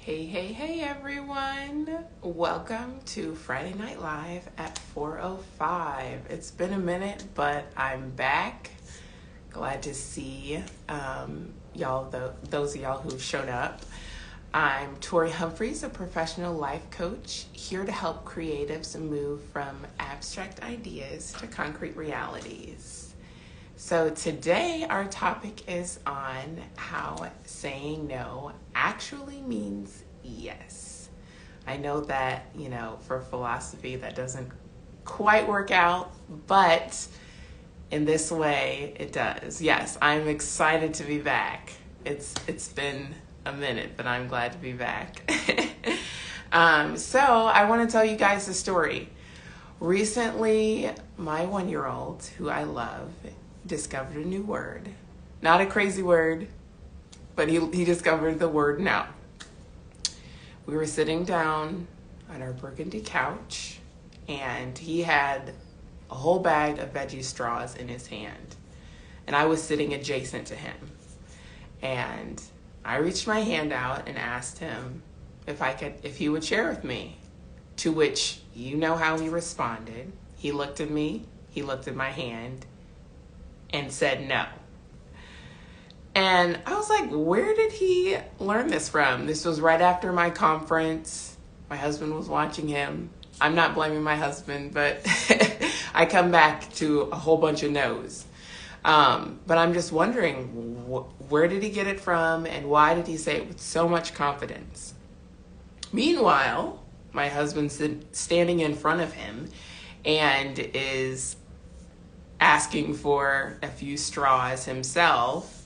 Hey everyone. Welcome to Friday Night Live at 4:05. It's been a minute, but I'm back. Glad to see y'all, those of y'all who've shown up. I'm Tori Humphreys, a professional life coach, here to help creatives move from abstract ideas to concrete realities. So today our topic is on how saying no actually means yes. I know that, for philosophy that doesn't quite work out, but in this way it does. Yes, I'm excited to be back. It's been a minute, but I'm glad to be back. So I want to tell you guys a story. Recently, my 1-year-old, who I love, discovered a new word. Not a crazy word, but he discovered the word no. We were sitting down on our burgundy couch, and he had a whole bag of veggie straws in his hand. And I was sitting adjacent to him. And I reached my hand out and asked him if he would share with me. To which, you know how he responded. He looked at me, he looked at my hand, and said no. And I was like, where did he learn this from? This was right after my conference. My husband was watching him. I'm not blaming my husband, but I come back to a whole bunch of no's. But I'm just wondering, where did he get it from, and why did he say it with so much confidence? Meanwhile, my husband's standing in front of him and is asking for a few straws himself,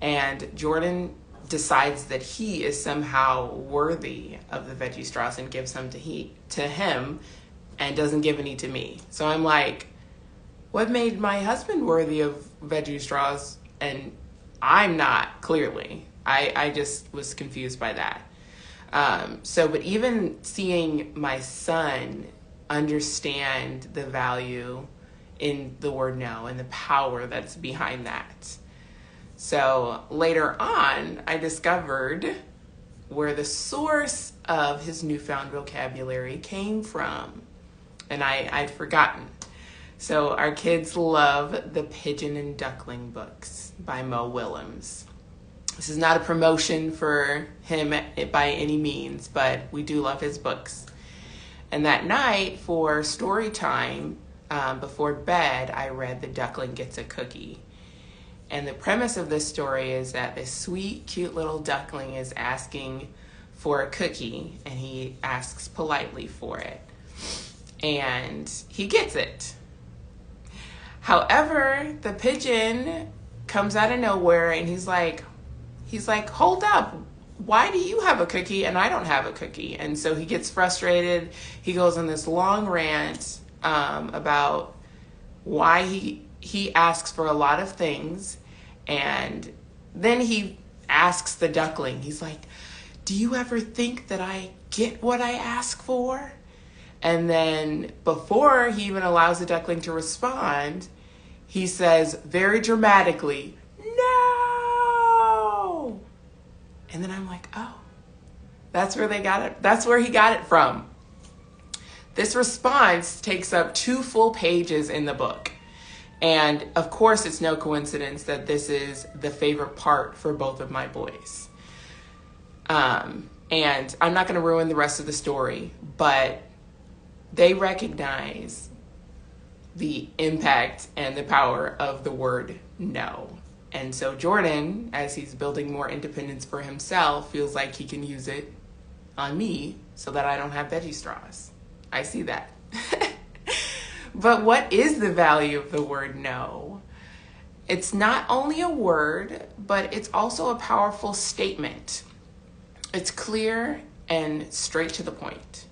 and Jordan decides that he is somehow worthy of the veggie straws and gives them to him and doesn't give any to me. So I'm like, what made my husband worthy of veggie straws and I'm not, clearly? I just was confused by that. But even seeing my son understand the value in the word no and the power that's behind that. So later on, I discovered where the source of his newfound vocabulary came from, and I'd forgotten. So our kids love the Pigeon and Duckling books by Mo Willems. This is not a promotion for him by any means, but we do love his books. And that night for story time, before bed, I read The Duckling Gets a Cookie. And the premise of this story is that this sweet, cute little duckling is asking for a cookie, and he asks politely for it. And he gets it. However, the pigeon comes out of nowhere, and he's like, hold up. Why do you have a cookie and I don't have a cookie? And so he gets frustrated. He goes on this long rant about why he asks for a lot of things. And then he asks the duckling, he's like, do you ever think that I get what I ask for? And then before he even allows the duckling to respond, he says very dramatically, no! And then I'm like, oh, that's where they got it. That's where he got it from. This response takes up 2 full pages in the book. And of course, it's no coincidence that this is the favorite part for both of my boys. And I'm not going to ruin the rest of the story, but they recognize the impact and the power of the word no. And so Jordan, as he's building more independence for himself, feels like he can use it on me so that I don't have veggie straws. I see that. But what is the value of the word no? It's not only a word, but it's also a powerful statement. It's clear and straight to the point.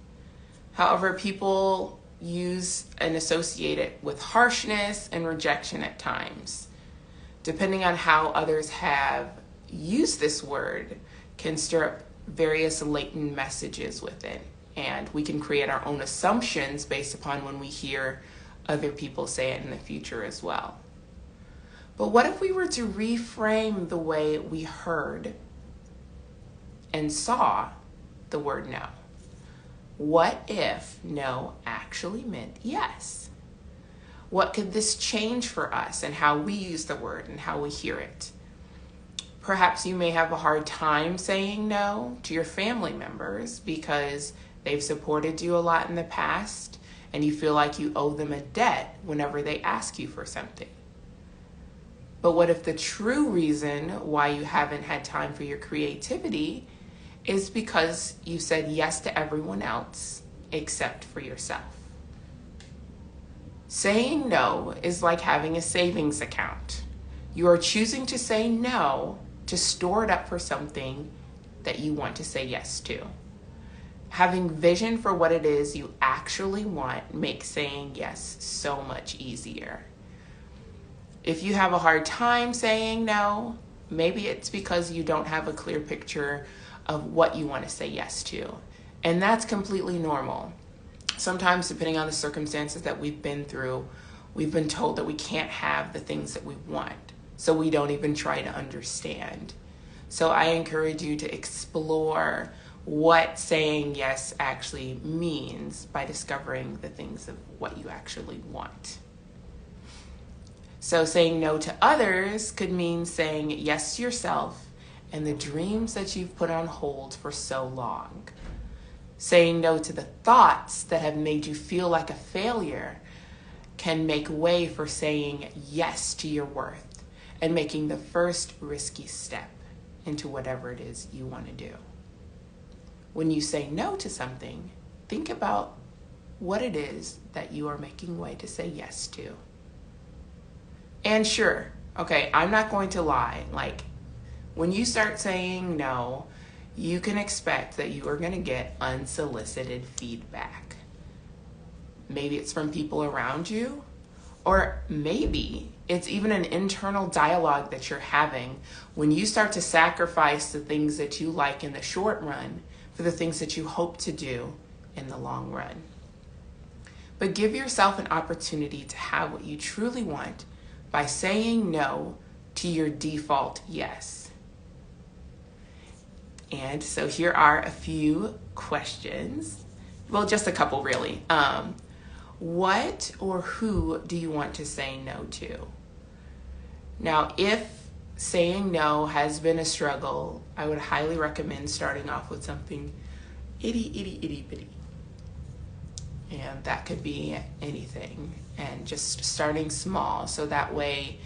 However, people use and associate it with harshness and rejection at times. Depending on how others have used this word, can stir up various latent messages with it. And we can create our own assumptions based upon when we hear other people say it in the future as well. But what if we were to reframe the way we heard and saw the word no? What if no actually meant yes? What could this change for us and how we use the word and how we hear it? Perhaps you may have a hard time saying no to your family members because they've supported you a lot in the past and you feel like you owe them a debt whenever they ask you for something. But what if the true reason why you haven't had time for your creativity is because you said yes to everyone else except for yourself? Saying no is like having a savings account. You are choosing to say no to store it up for something that you want to say yes to. Having vision for what it is you actually want makes saying yes so much easier. If you have a hard time saying no, maybe it's because you don't have a clear picture of what you want to say yes to. And that's completely normal. Sometimes, depending on the circumstances that we've been through, we've been told that we can't have the things that we want. So we don't even try to understand. So I encourage you to explore what saying yes actually means by discovering the things of what you actually want. So saying no to others could mean saying yes to yourself and the dreams that you've put on hold for so long. Saying no to the thoughts that have made you feel like a failure can make way for saying yes to your worth and making the first risky step into whatever it is you want to do. When you say no to something, think about what it is that you are making way to say yes to. And sure, okay, I'm not going to lie. Like, when you start saying no, you can expect that you are going to get unsolicited feedback. Maybe it's from people around you, or maybe it's even an internal dialogue that you're having when you start to sacrifice the things that you like in the short run for the things that you hope to do in the long run. But give yourself an opportunity to have what you truly want by saying no to your default yes. And so here are a few questions. Well, just a couple really. What or who do you want to say no to? Now, if saying no has been a struggle, I would highly recommend starting off with something itty bitty. And that could be anything. And just starting small so that way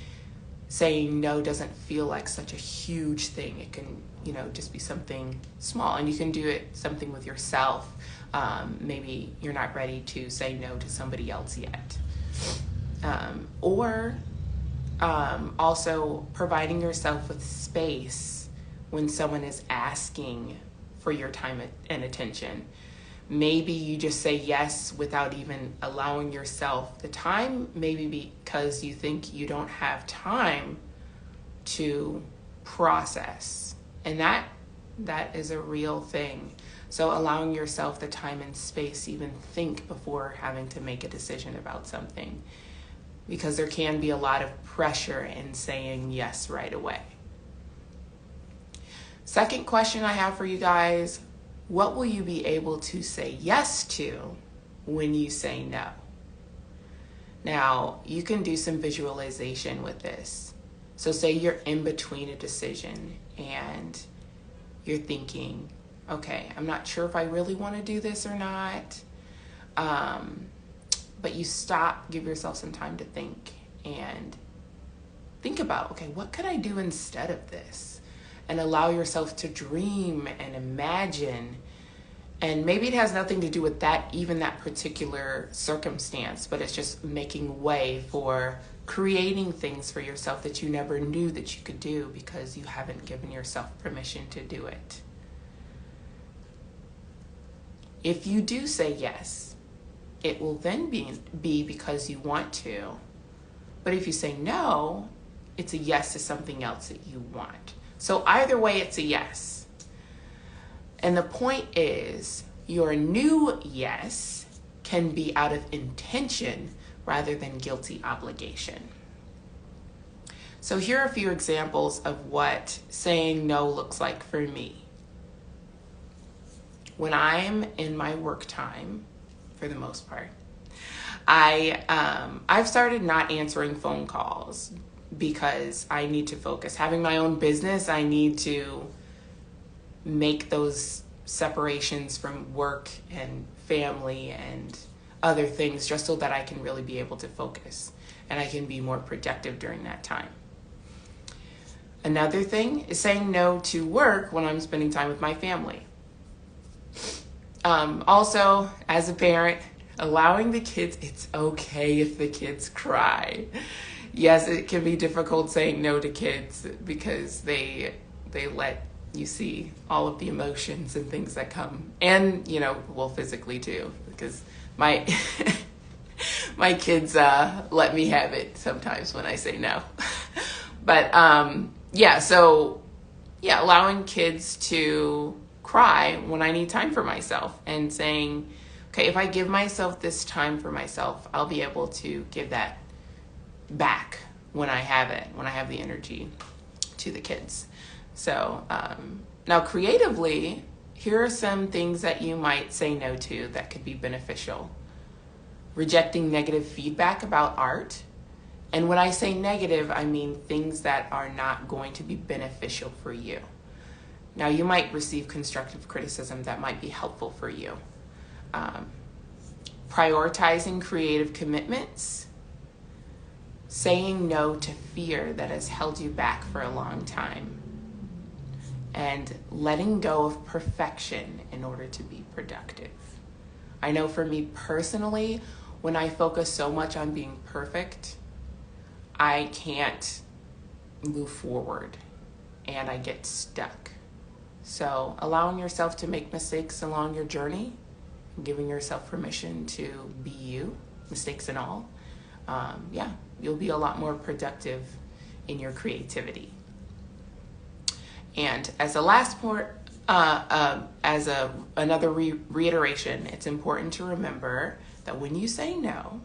saying no doesn't feel like such a huge thing. It can, just be something small. And you can do it something with yourself. Maybe you're not ready to say no to somebody else yet. Or also providing yourself with space when someone is asking for your time and attention. Maybe you just say yes without even allowing yourself the time, maybe because you think you don't have time to process. And that is a real thing. So allowing yourself the time and space to even think before having to make a decision about something. Because there can be a lot of pressure in saying yes right away. Second question I have for you guys: what will you be able to say yes to when you say no? Now, you can do some visualization with this. So say you're in between a decision and you're thinking, okay, I'm not sure if I really want to do this or not. But you stop, give yourself some time to think and think about, okay, what could I do instead of this? And allow yourself to dream and imagine. And maybe it has nothing to do with even that particular circumstance, but it's just making way for creating things for yourself that you never knew that you could do because you haven't given yourself permission to do it. If you do say yes, it will then be because you want to. But if you say no, it's a yes to something else that you want. So either way, it's a yes. And the point is, your new yes can be out of intention rather than guilty obligation. So here are a few examples of what saying no looks like for me. when I'm in my work time, for the most part, I've started not answering phone calls because I need to focus. Having my own business, I need to make those separations from work and family and other things just so that I can really be able to focus and I can be more productive during that time. Another thing is saying no to work when I'm spending time with my family. Also, as a parent, allowing the kids, it's okay if the kids cry. Yes, it can be difficult saying no to kids because they let you see all of the emotions and things that come, and well, physically too, because my my kids let me have it sometimes when I say no. But allowing kids to cry when I need time for myself and saying, okay, if I give myself this time for myself, I'll be able to give that back when I have it, when I have the energy to the kids. So now creatively, here are some things that you might say no to that could be beneficial. Rejecting negative feedback about art. And when I say negative, I mean things that are not going to be beneficial for you. Now, you might receive constructive criticism that might be helpful for you. Prioritizing creative commitments. Saying no to fear that has held you back for a long time. And letting go of perfection in order to be productive. I know for me personally, when I focus so much on being perfect, I can't move forward and I get stuck. So allowing yourself to make mistakes along your journey, giving yourself permission to be you, mistakes and all, you'll be a lot more productive in your creativity. And as a last part, another reiteration, it's important to remember that when you say no,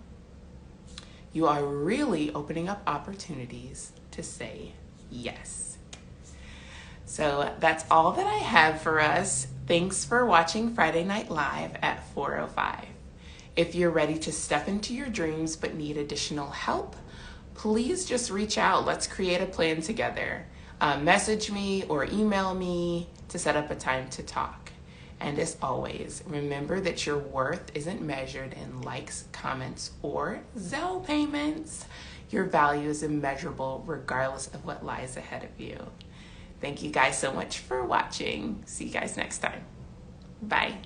you are really opening up opportunities to say yes. So that's all that I have for us. Thanks for watching Friday Night Live at 4:05. If you're ready to step into your dreams but need additional help, please just reach out. Let's create a plan together. Message me or email me to set up a time to talk. And as always, remember that your worth isn't measured in likes, comments, or Zelle payments. Your value is immeasurable regardless of what lies ahead of you. Thank you guys so much for watching. See you guys next time. Bye.